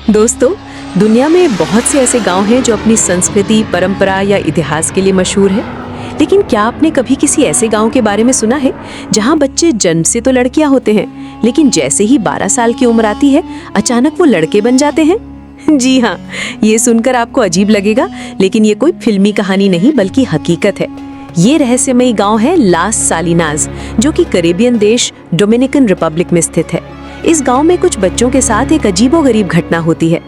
दोस्तों, दुनिया में बहुत से ऐसे गांव हैं जो अपनी संस्कृति, परंपरा या इतिहास के लिए मशहूर है। लेकिन क्या आपने कभी किसी ऐसे गांव के बारे में सुना है जहां बच्चे जन्म से तो लड़कियां होते हैं, लेकिन जैसे ही 12 साल की उम्र आती है अचानक वो लड़के बन जाते हैं? जी हाँ, ये सुनकर आपको अजीब लगेगा, लेकिन ये कोई फिल्मी कहानी नहीं बल्कि हकीकत है। ये रहस्यमयी गांव है लास सालिनास, जो कि कैरेबियन देश डोमिनिकन रिपब्लिक में स्थित है। इस गांव में कुछ बच्चों के साथ एक अजीबोगरीब घटना होती है।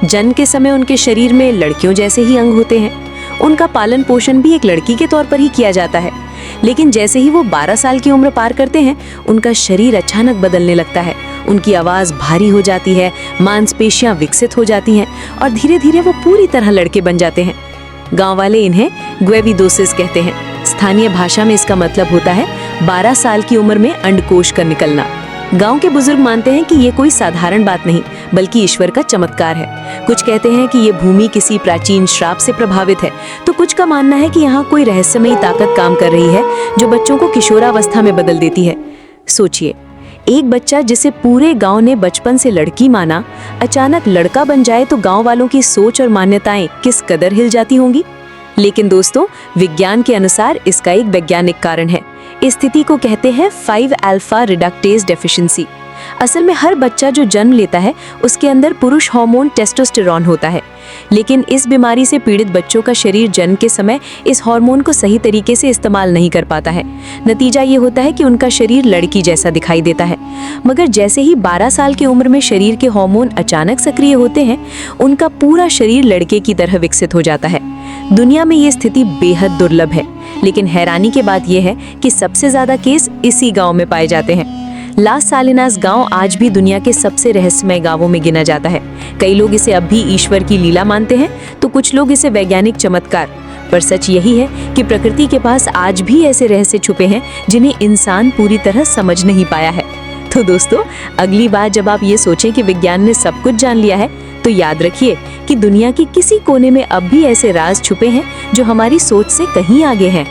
जन्म के समय उनके शरीर में लड़कियों जैसे ही अंग होते हैं। उनका पालन पोषण भी एक लड़की के तौर पर ही किया जाता है। लेकिन जैसे ही वो 12 साल की उम्र पार करते हैं, उनका शरीर अचानक बदलने लगता है। उनकी आवाज भारी हो जाती है, मांसपेशियां विकसित हो जाती हैं और धीरे धीरे वो पूरी तरह लड़के बन जाते हैं। गांव वाले इन्हें ग्वेविडोसिस कहते हैं। स्थानीय भाषा में इसका मतलब होता है 12 साल की उम्र में अंडकोश का निकलना। गांव के बुजुर्ग मानते हैं कि ये कोई साधारण बात नहीं बल्कि ईश्वर का चमत्कार है। कुछ कहते हैं कि ये भूमि किसी प्राचीन श्राप से प्रभावित है, तो कुछ का मानना है कि यहाँ कोई रहस्यमयी ताकत काम कर रही है जो बच्चों को किशोरावस्था में बदल देती है। सोचिए, एक बच्चा जिसे पूरे गांव ने बचपन से लड़की माना, अचानक लड़का बन जाए तो गांव वालों की सोच और मान्यताएं किस कदर हिल जाती होंगी। लेकिन दोस्तों, विज्ञान के अनुसार इसका एक वैज्ञानिक कारण है। इस स्थिति को कहते हैं 5 अल्फा रिडक्टेज डेफिशिएंसी। असल में हर बच्चा जो जन्म लेता है उसके अंदर पुरुष हार्मोन टेस्टोस्टेरोन होता है, लेकिन इस बीमारी से पीड़ित बच्चों का शरीर जन्म के समय इस हार्मोन को सही तरीके से इस्तेमाल नहीं कर पाता है। नतीजा ये होता है कि उनका शरीर लड़की जैसा दिखाई देता है। मगर जैसे ही 12 साल की उम्र में शरीर के हार्मोन अचानक सक्रिय होते हैं, उनका पूरा शरीर लड़के की तरह विकसित हो जाता है। दुनिया में ये स्थिति बेहद दुर्लभ है, लेकिन हैरानी की बात यह है कि सबसे ज्यादा केस इसी गांव में पाए जाते हैं। लास सालिनास गांव आज भी दुनिया के सबसे रहस्यमय गांवों में गिना जाता है। कई लोग इसे अब भी ईश्वर की लीला मानते हैं, तो कुछ लोग इसे वैज्ञानिक चमत्कार। पर सच यही है कि प्रकृति के पास आज भी ऐसे रहस्य छुपे हैं जिन्हें इंसान पूरी तरह समझ नहीं पाया है। तो दोस्तों, अगली बार जब आप ये सोचें कि विज्ञान ने सब कुछ जान लिया है, तो याद रखिए कि दुनिया के किसी कोने में अब भी ऐसे राज छुपे हैं जो हमारी सोच से कहीं आगे हैं।